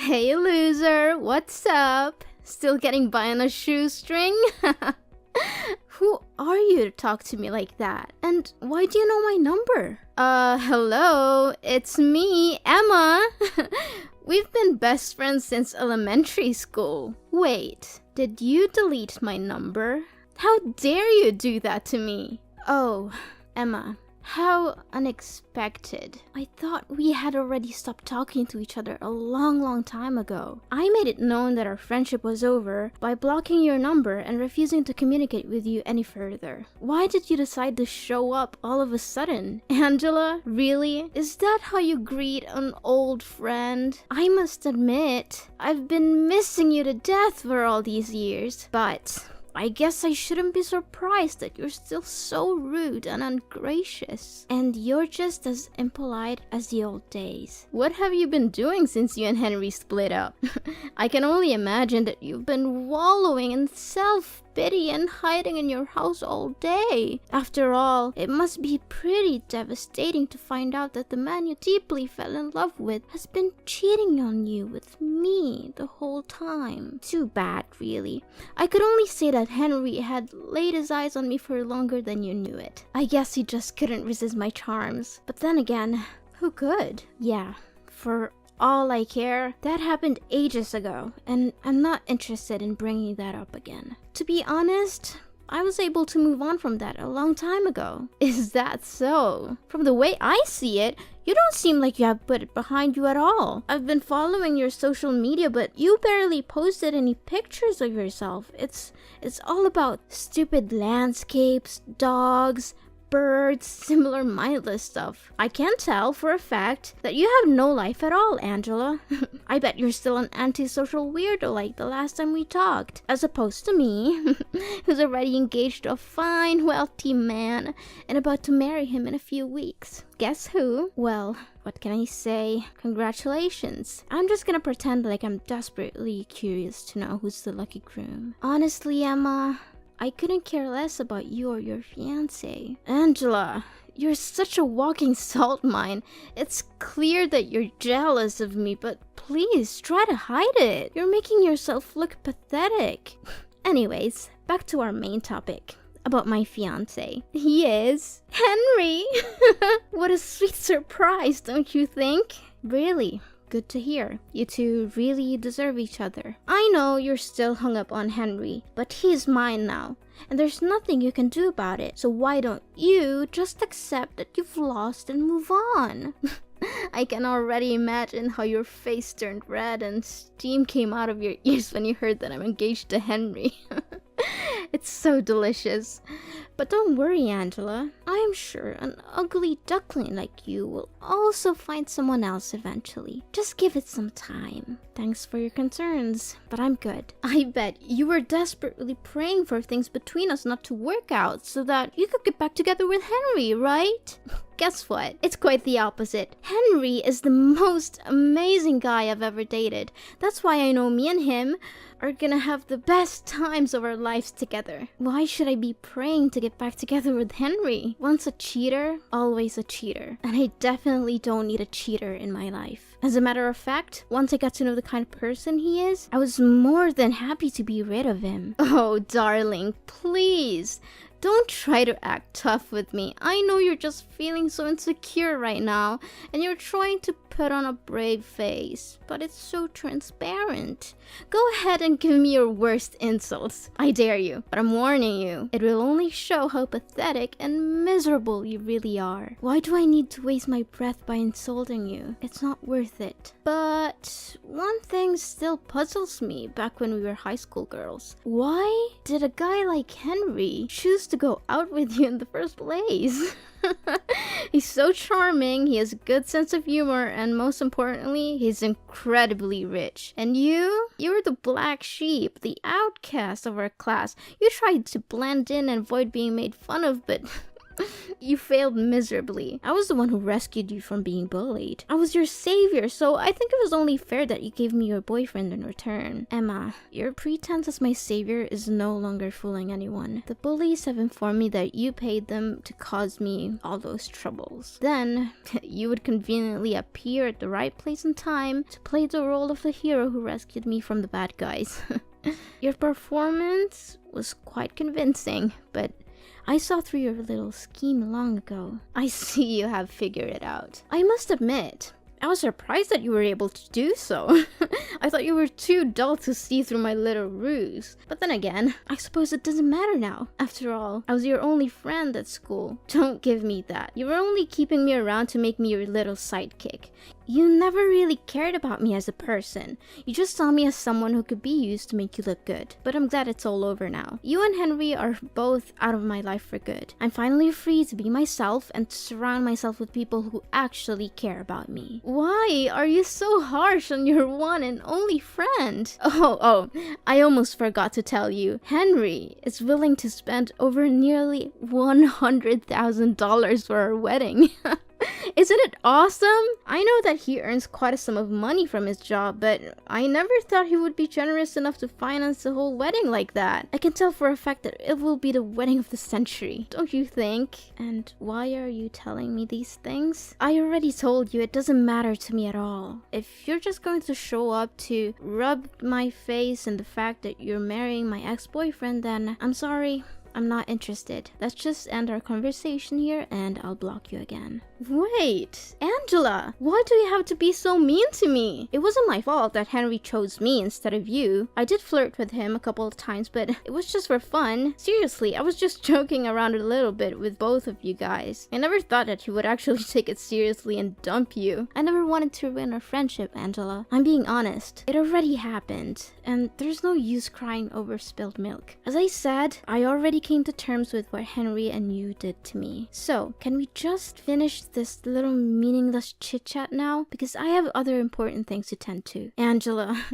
Hey loser, what's up? Still getting by on a shoestring? Who are you to talk to me like that? And why do you know my number? Hello, it's me, Emma. We've been best friends since elementary school. Wait, did you delete my number? How dare you do that to me? Oh, Emma. How unexpected. I thought we had already stopped talking to each other a long time ago. I made it known that our friendship was over by blocking your number and refusing to communicate with you any further. Why did you decide to show up all of a sudden? Angela, really? Is that how you greet an old friend? I must admit, I've been missing you to death for all these years, but I guess I shouldn't be surprised that you're still so rude and ungracious. And you're just as impolite as the old days. What have you been doing since you and Henry split up? I can only imagine that you've been wallowing in self-pity and hiding in your house all day. After all, it must be pretty devastating to find out that the man you deeply fell in love with has been cheating on you with me the whole time. Too bad, really. I could only say that Henry had laid his eyes on me for longer than you knew it. I guess he just couldn't resist my charms. But then again, who could? Yeah, for all I care, that happened ages ago, and I'm not interested in bringing that up again. To be honest, I was able to move on from that a long time ago. Is that so? From the way I see it, you don't seem like you have put it behind you at all. I've been following your social media, but you barely posted any pictures of yourself. It's all about stupid landscapes, dogs, birds, similar mindless stuff. I can tell for a fact that you have no life at all, Angela. I bet you're still an antisocial weirdo like the last time we talked, as opposed to me, who's already engaged to a fine, wealthy man and about to marry him in a few weeks. Guess who? Well, what can I say? Congratulations. I'm just gonna pretend like I'm desperately curious to know who's the lucky groom. Honestly, Emma, I couldn't care less about you or your fiancé. Angela, you're such a walking salt mine. It's clear that you're jealous of me, but please try to hide it. You're making yourself look pathetic. Anyways, back to our main topic. About my fiancé. He is Henry. What a sweet surprise, don't you think? Really? Good to hear. You two really deserve each other. I know you're still hung up on Henry, but he's mine now, and there's nothing you can do about it. So why don't you just accept that you've lost and move on? I can already imagine how your face turned red and steam came out of your ears when you heard that I'm engaged to Henry. It's so delicious. But don't worry, Angela. I am sure an ugly duckling like you will also find someone else eventually. Just give it some time. Thanks for your concerns, but I'm good. I bet you were desperately praying for things between us not to work out so that you could get back together with Henry, right? Guess what? It's quite the opposite. Henry is the most amazing guy I've ever dated. That's why I know me and him are gonna have the best times of our lives together. Why should I be praying to get back together with Henry? Once a cheater, always a cheater. And I definitely don't need a cheater in my life. As a matter of fact, once I got to know the kind of person he is, I was more than happy to be rid of him. Oh, darling, please. Don't try to act tough with me. I know you're just feeling so insecure right now, and you're trying to put on a brave face, but it's so transparent. Go ahead and give me your worst insults. I dare you, but I'm warning you. It will only show how pathetic and miserable you really are. Why do I need to waste my breath by insulting you? It's not worth it. But one thing still puzzles me back when we were high school girls. Why did a guy like Henry choose to go out with you in the first place? He's so charming, he has a good sense of humor, and most importantly, he's incredibly rich. And you're the black sheep, the outcast of our class. You tried to blend in and avoid being made fun of, but You failed miserably. I was the one who rescued you from being bullied. I was your savior, so I think it was only fair that you gave me your boyfriend in return. Emma, your pretense as my savior is no longer fooling anyone. The bullies have informed me that you paid them to cause me all those troubles. Then, you would conveniently appear at the right place and time to play the role of the hero who rescued me from the bad guys. Your performance was quite convincing, but I saw through your little scheme long ago. I see you have figured it out. I must admit, I was surprised that you were able to do so. I thought you were too dull to see through my little ruse. But then again, I suppose it doesn't matter now. After all, I was your only friend at school. Don't give me that. You were only keeping me around to make me your little sidekick. You never really cared about me as a person. You just saw me as someone who could be used to make you look good. But I'm glad it's all over now. You and Henry are both out of my life for good. I'm finally free to be myself and to surround myself with people who actually care about me. Why are you so harsh on your one and only friend? Oh, I almost forgot to tell you. Henry is willing to spend over nearly $100,000 for our wedding. Isn't it awesome? I know that he earns quite a sum of money from his job, but I never thought he would be generous enough to finance the whole wedding like that. I can tell for a fact that it will be the wedding of the century. Don't you think? And why are you telling me these things? I already told you it doesn't matter to me at all. If you're just going to show up to rub my face in the fact that you're marrying my ex-boyfriend, then I'm sorry. I'm not interested. Let's just end our conversation here and I'll block you again. Wait, Angela, why do you have to be so mean to me? It wasn't my fault that Henry chose me instead of you. I did flirt with him a couple of times, but it was just for fun. Seriously, I was just joking around a little bit with both of you guys. I never thought that he would actually take it seriously and dump you. I never wanted to ruin our friendship, Angela. I'm being honest. It already happened, and there's no use crying over spilled milk. As I said, I already came to terms with what Henry and you did to me. So, can we just finish this little meaningless chit-chat now? Because I have other important things to tend to. Angela,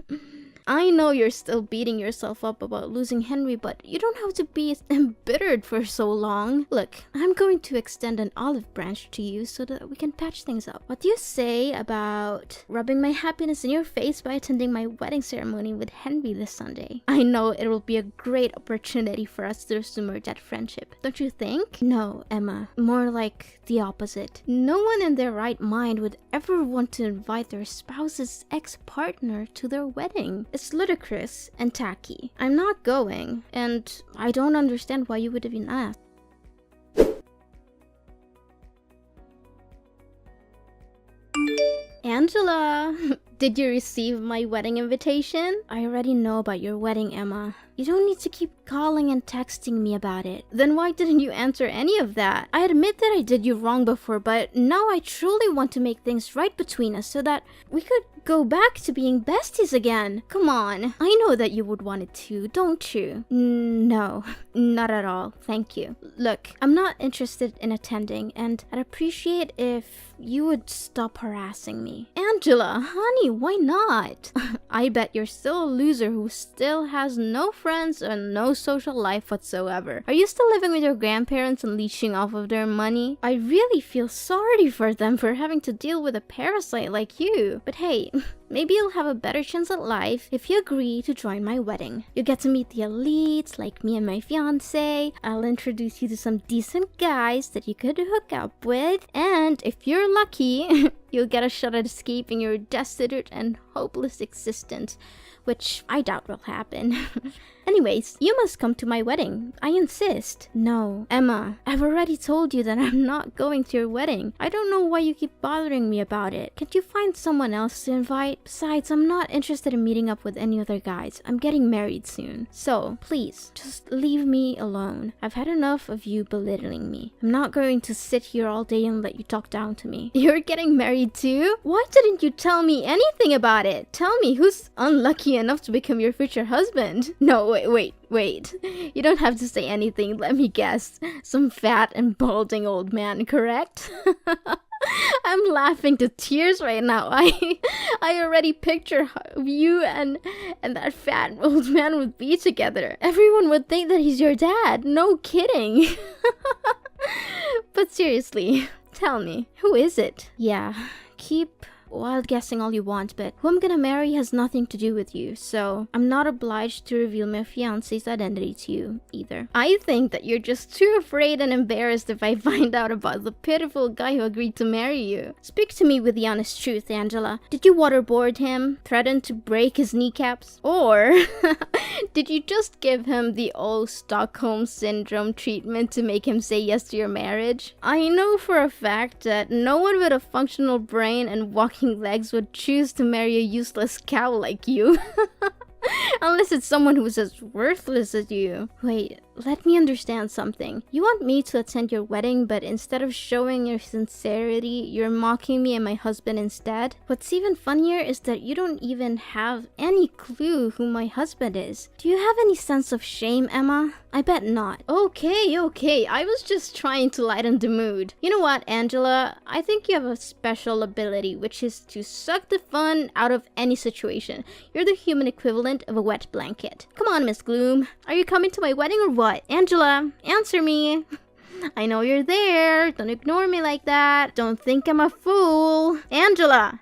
I know you're still beating yourself up about losing Henry, but you don't have to be embittered for so long. Look, I'm going to extend an olive branch to you so that we can patch things up. What do you say about rubbing my happiness in your face by attending my wedding ceremony with Henry this Sunday? I know it will be a great opportunity for us to resume our dead friendship. Don't you think? No, Emma. More like the opposite. No one in their right mind would ever want to invite their spouse's ex-partner to their wedding. It's ludicrous and tacky. I'm not going, and I don't understand why you would even ask. Angela, did you receive my wedding invitation? I already know about your wedding, Emma. You don't need to keep calling and texting me about it. Then why didn't you answer any of that? I admit that I did you wrong before, but now I truly want to make things right between us so that we could go back to being besties again. Come on. I know that you would want it too, don't you? No, not at all. Thank you. Look, I'm not interested in attending, and I'd appreciate if you would stop harassing me. Angela, honey, why not? I bet you're still a loser who still has no friends and no social life whatsoever. Are you still living with your grandparents and leeching off of their money? I really feel sorry for them for having to deal with a parasite like you. But hey, maybe you'll have a better chance at life if you agree to join my wedding. You get to meet the elites like me and my fiance. I'll introduce you to some decent guys that you could hook up with. And if you're lucky, you'll get a shot at escaping your destitute and hopeless existence, which I doubt will happen. Anyways, you must come to my wedding. I insist. No, Emma, I've already told you that I'm not going to your wedding. I don't know why you keep bothering me about it. Can't you find someone else to invite? Besides, I'm not interested in meeting up with any other guys. I'm getting married soon. So, please, just leave me alone. I've had enough of you belittling me. I'm not going to sit here all day and let you talk down to me. You're getting married too? Why didn't you tell me anything about it? Tell me who's unlucky enough to become your future husband. No, wait. You don't have to say anything. Let me guess. Some fat and balding old man, correct? I'm laughing to tears right now. I already picture how you and that fat old man would be together. Everyone would think that he's your dad. No kidding. But seriously, tell me, who is it? Yeah, keep wild guessing all you want, but who I'm gonna marry has nothing to do with you, so I'm not obliged to reveal my fiancé's identity to you either. I think that you're just too afraid and embarrassed if I find out about the pitiful guy who agreed to marry you. Speak to me with the honest truth, Angela. Did you waterboard him, threaten to break his kneecaps, or did you just give him the old Stockholm Syndrome treatment to make him say yes to your marriage? I know for a fact that no one with a functional brain and walking legs would choose to marry a useless cow like you. Unless it's someone who's as worthless as you. Wait, let me understand something. You want me to attend your wedding, but instead of showing your sincerity, you're mocking me and my husband instead? What's even funnier is that you don't even have any clue who my husband is. Do you have any sense of shame, Emma? I bet not. Okay, I was just trying to lighten the mood. You know what, Angela? I think you have a special ability, which is to suck the fun out of any situation. You're the human equivalent of a wet blanket. Come on, Miss Gloom. Are you coming to my wedding or what? Angela, answer me. I know you're there. Don't ignore me like that. Don't think I'm a fool. Angela!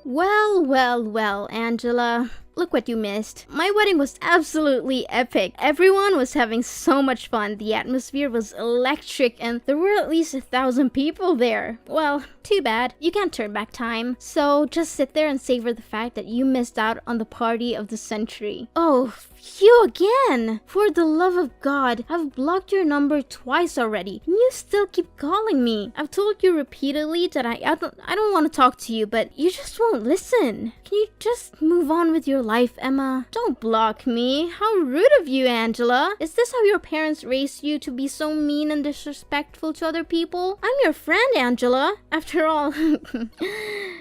Well, Angela. Look what you missed. My wedding was absolutely epic. Everyone was having so much fun. The atmosphere was electric and there were at least 1,000 people there. Well, too bad. You can't turn back time. So just sit there and savor the fact that you missed out on the party of the century. Oh, you again! For the love of God, I've blocked your number twice already, and you still keep calling me. I've told you repeatedly that I don't want to talk to you, but you just won't listen. Can you just move on with your life, Emma? Don't block me. How rude of you, Angela. Is this how your parents raised you, to be so mean and disrespectful to other people? I'm your friend, Angela. After all,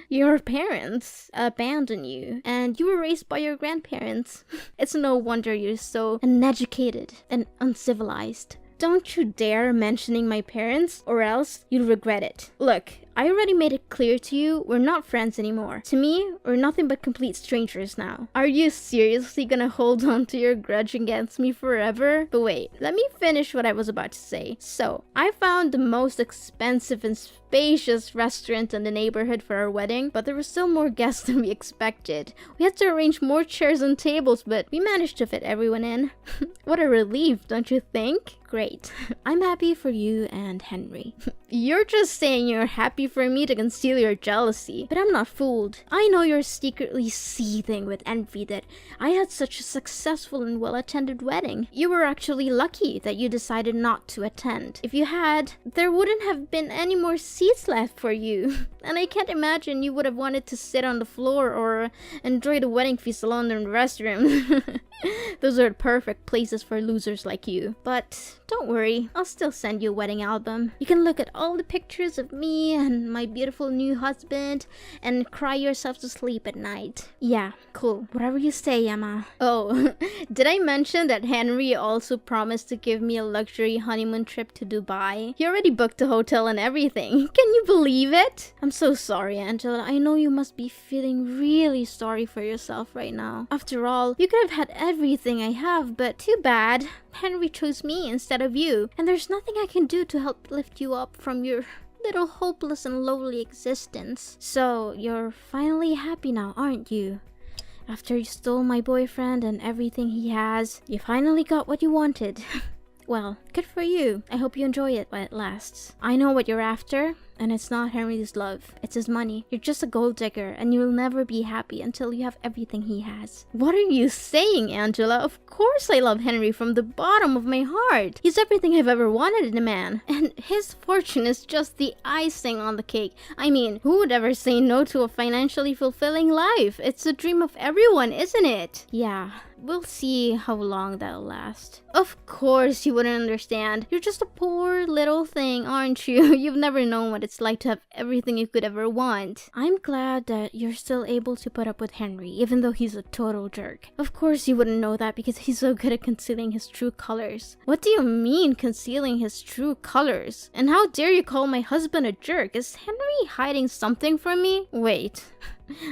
your parents abandoned you, and you were raised by your grandparents. It's no wonder you're so uneducated and uncivilized. Don't you dare mentioning my parents, or else you'll regret it. Look, I already made it clear to you, we're not friends anymore. To me, we're nothing but complete strangers now. Are you seriously gonna hold on to your grudge against me forever? But wait, let me finish what I was about to say. So, I found the most expensive and spacious restaurant in the neighborhood for our wedding, but there were still more guests than we expected. We had to arrange more chairs and tables, but we managed to fit everyone in. What a relief, don't you think? Great. I'm happy for you and Henry. You're just saying you're happy for me to conceal your jealousy, but I'm not fooled. I know you're secretly seething with envy that I had such a successful and well-attended wedding. You were actually lucky that you decided not to attend. If you had, there wouldn't have been any more seats left for you. And I can't imagine you would have wanted to sit on the floor or enjoy the wedding feast alone in the restroom. Those are the perfect places for losers like you. But don't worry, I'll still send you a wedding album. You can look at all the pictures of me and my beautiful new husband and cry yourself to sleep at night. Yeah, cool. Whatever you say, Emma. Oh, did I mention that Henry also promised to give me a luxury honeymoon trip to Dubai? He already booked the hotel and everything. Can you believe it? I'm so sorry, Angela. I know you must be feeling really sorry for yourself right now. After all, you could have had everything I have, but too bad. Henry chose me instead of you, and there's nothing I can do to help lift you up from your little hopeless and lowly existence. So, you're finally happy now, aren't you? After you stole my boyfriend and everything he has, you finally got what you wanted. Well, good for you. I hope you enjoy it while it lasts. I know what you're after, and it's not Henry's love. It's his money. You're just a gold digger, and you'll never be happy until you have everything he has. What are you saying, Angela? Of course I love Henry from the bottom of my heart. He's everything I've ever wanted in a man, and his fortune is just the icing on the cake. I mean, who would ever say no to a financially fulfilling life? It's the dream of everyone, isn't it? Yeah. We'll see how long that'll last. Of course you wouldn't understand. You're just a poor little thing, aren't you? You've never known what it's like to have everything you could ever want. I'm glad that you're still able to put up with Henry, even though he's a total jerk. Of course you wouldn't know that because he's so good at concealing his true colors. What do you mean, concealing his true colors? And how dare you call my husband a jerk? Is Henry hiding something from me? Wait.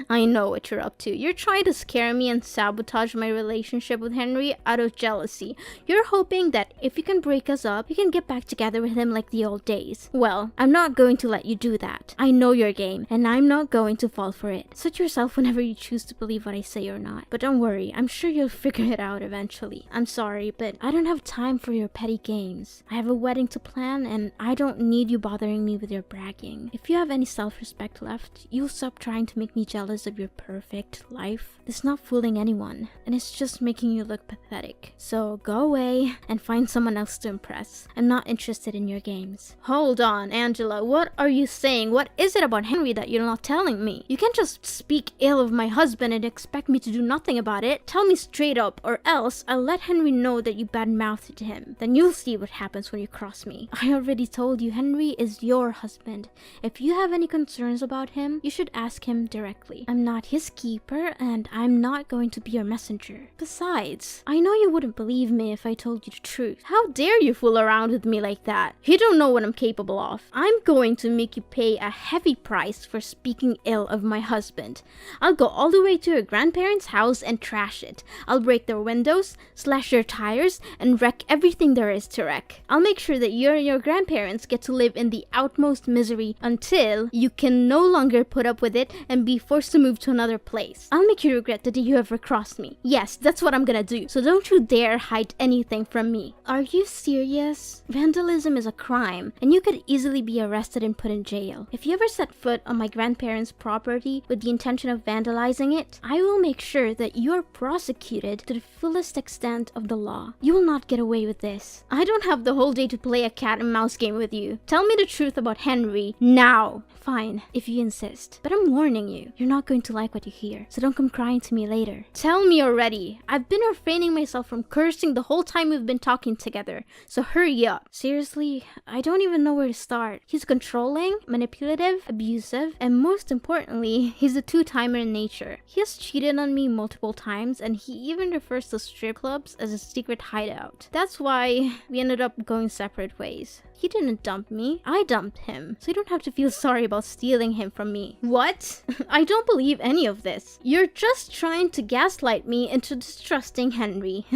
I know what you're up to. You're trying to scare me and sabotage my relationship with Henry out of jealousy. You're hoping that if you can break us up, you can get back together with him like the old days. Well, I'm not going to let you do that. I know your game, and I'm not going to fall for it. Suit yourself whenever you choose to believe what I say or not. But don't worry, I'm sure you'll figure it out eventually. I'm sorry, but I don't have time for your petty games. I have a wedding to plan, and I don't need you bothering me with your bragging. If you have any self-respect left, you'll stop trying to make me jealous of your perfect life. It's not fooling anyone, and it's just making you look pathetic. So go away and find someone else to impress. I'm not interested in your games. Hold on, Angela, what are you saying? What is it about Henry that you're not telling me? You can't just speak ill of my husband and expect me to do nothing about it. Tell me straight up, or else I'll let Henry know that you bad-mouthed him. Then you'll see what happens when you cross me. I already told you Henry is your husband. If you have any concerns about him, you should ask him directly. I'm not his keeper, and I'm not going to be your messenger. Besides, I know you wouldn't believe me if I told you the truth. How dare you fool around with me like that? You don't know what I'm capable of. I'm going to make you pay a heavy price for speaking ill of my husband. I'll go all the way to your grandparents' house and trash it. I'll break their windows, slash their tires, and wreck everything there is to wreck. I'll make sure that you and your grandparents get to live in the utmost misery until you can no longer put up with it and be forced to move to another place. I'll make you regret the day you ever crossed me. Yes, that's what I'm gonna do. So don't you dare hide anything from me. Are you serious? Vandalism is a crime, and you could easily be arrested and put in jail. If you ever set foot on my grandparents' property with the intention of vandalizing it, I will make sure that you are prosecuted to the fullest extent of the law. You will not get away with this. I don't have the whole day to play a cat and mouse game with you. Tell me the truth about Henry now. Fine, if you insist. But I'm warning you, you're not going to like what you hear, so don't come crying to me later. Tell me already. I've been refraining myself from cursing the whole time we've been talking together, so hurry up. Seriously, I don't even know where to start. He's controlling, manipulative, abusive, and most importantly, he's a two-timer in nature. He has cheated on me multiple times, and he even refers to strip clubs as a secret hideout. That's why we ended up going separate ways. He didn't dump me. I dumped him. So you don't have to feel sorry about stealing him from me. What? I don't believe any of this. You're just trying to gaslight me into distrusting Henry.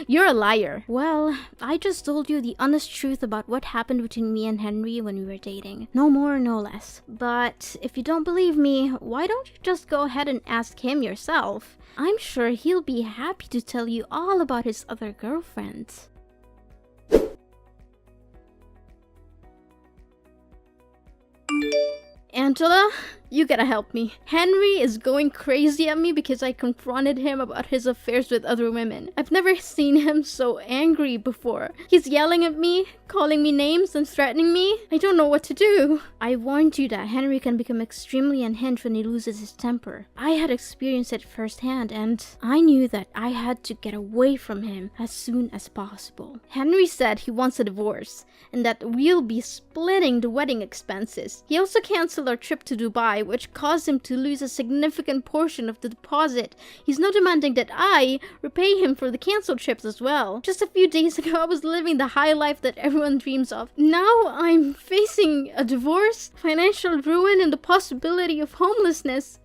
You're a liar. Well, I just told you the honest truth about what happened between me and Henry when we were dating. No more, no less. But if you don't believe me, why don't you just go ahead and ask him yourself? I'm sure he'll be happy to tell you all about his other girlfriends. Angela, you gotta help me. Henry is going crazy at me because I confronted him about his affairs with other women. I've never seen him so angry before. He's yelling at me, calling me names, and threatening me. I don't know what to do. I warned you that Henry can become extremely unhinged when he loses his temper. I had experienced it firsthand, and I knew that I had to get away from him as soon as possible. Henry said he wants a divorce, and that we'll be splitting the wedding expenses. He also canceled our trip to Dubai, which caused him to lose a significant portion of the deposit. He's now demanding that I repay him for the canceled trips as well. Just a few days ago, I was living the high life that everyone dreams of. Now I'm facing a divorce, financial ruin, and the possibility of homelessness.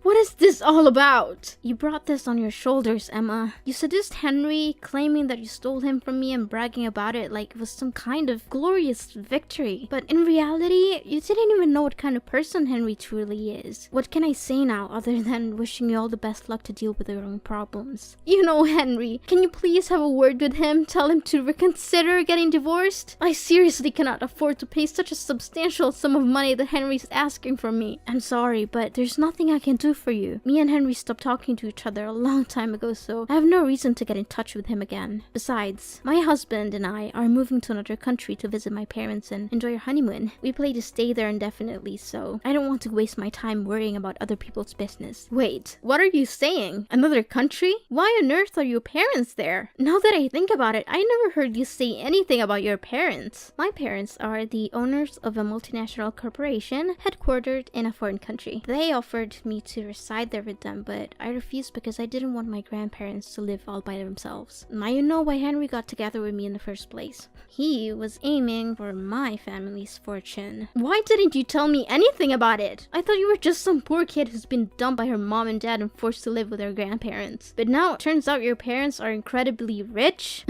What is this all about? You brought this on your shoulders, Emma. You seduced Henry, claiming that you stole him from me and bragging about it like it was some kind of glorious victory. But in reality, you didn't even know what kind of person Henry truly is. What can I say now other than wishing you all the best luck to deal with your own problems? You know Henry. Can you please have a word with him? Tell him to reconsider getting divorced? I seriously cannot afford to pay such a substantial sum of money that Henry's asking from me. I'm sorry, but there's nothing I can do for you. Me and Henry stopped talking to each other a long time ago, so I have no reason to get in touch with him again. Besides, my husband and I are moving to another country to visit my parents and enjoy our honeymoon. We plan to stay there indefinitely, so I don't want to waste my time worrying about other people's business. Wait, what are you saying? Another country? Why on earth are your parents there? Now that I think about it, I never heard you say anything about your parents. My parents are the owners of a multinational corporation headquartered in a foreign country. They offered me me to reside there with them, but I refused because I didn't want my grandparents to live all by themselves. Now you know why Henry got together with me in the first place. He was aiming for my family's fortune. Why didn't you tell me anything about it? I thought you were just some poor kid who's been dumped by her mom and dad and forced to live with her grandparents. But now it turns out your parents are incredibly rich?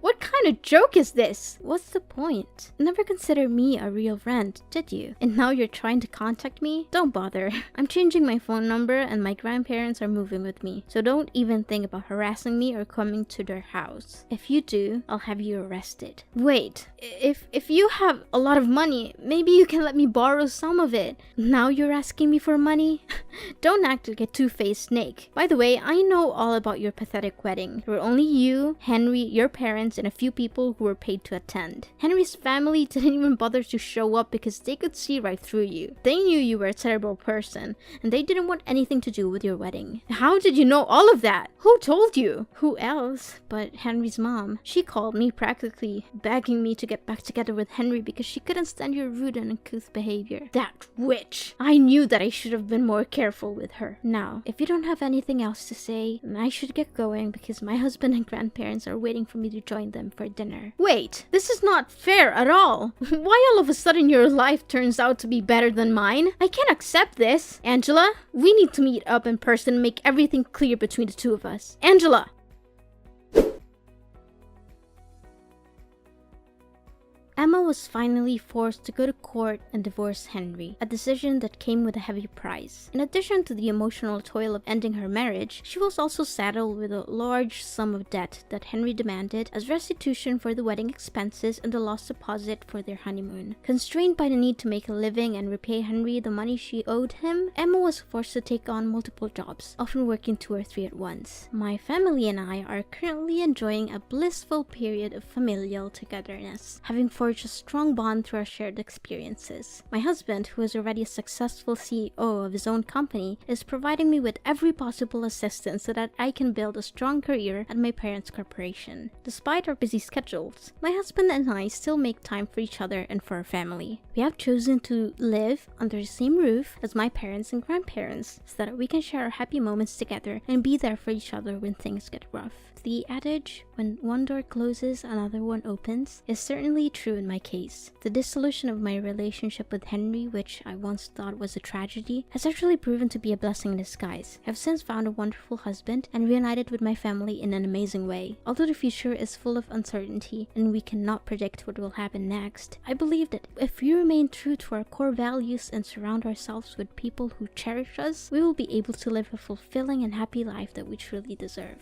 What kind of joke is this? What's the point? Never considered me a real friend, did you? And now you're trying to contact me? Don't bother. I'm changing my phone number and my grandparents are moving with me. So don't even think about harassing me or coming to their house. If you do, I'll have you arrested. Wait, if you have a lot of money, maybe you can let me borrow some of it. Now you're asking me for money? Don't act like a two-faced snake. By the way, I know all about your pathetic wedding. There were only you, Henry, your parents, and a few people who were paid to attend. Henry's family didn't even bother to show up because they could see right through you. They knew you were a terrible person, and they didn't want anything to do with your wedding. How did you know all of that? Who told you? Who else but Henry's mom? She called me practically begging me to get back together with Henry because she couldn't stand your rude and uncouth behavior. That witch! I knew that I should have been more careful with her. Now, if you don't have anything else to say, then I should get going because my husband and grandparents are waiting for me to join them for dinner. Wait, this is not fair at all. Why all of a sudden your life turns out to be better than mine? I can't accept this. Angela, we need to meet up in person and make everything clear between the two of us. Angela! Emma was finally forced to go to court and divorce Henry, a decision that came with a heavy price. In addition to the emotional toil of ending her marriage, she was also saddled with a large sum of debt that Henry demanded as restitution for the wedding expenses and the lost deposit for their honeymoon. Constrained by the need to make a living and repay Henry the money she owed him, Emma was forced to take on multiple jobs, often working 2 or 3 at once. My family and I are currently enjoying a blissful period of familial togetherness, having forged a strong bond through our shared experiences. My husband, who is already a successful CEO of his own company, is providing me with every possible assistance so that I can build a strong career at my parents' corporation. Despite our busy schedules, my husband and I still make time for each other and for our family. We have chosen to live under the same roof as my parents and grandparents so that we can share our happy moments together and be there for each other when things get rough. The adage, when one door closes, another one opens, is certainly true in my case. The dissolution of my relationship with Henry, which I once thought was a tragedy, has actually proven to be a blessing in disguise. I've since found a wonderful husband and reunited with my family in an amazing way. Although the future is full of uncertainty and we cannot predict what will happen next, I believe that if we remain true to our core values and surround ourselves with people who cherish us, we will be able to live a fulfilling and happy life that we truly deserve.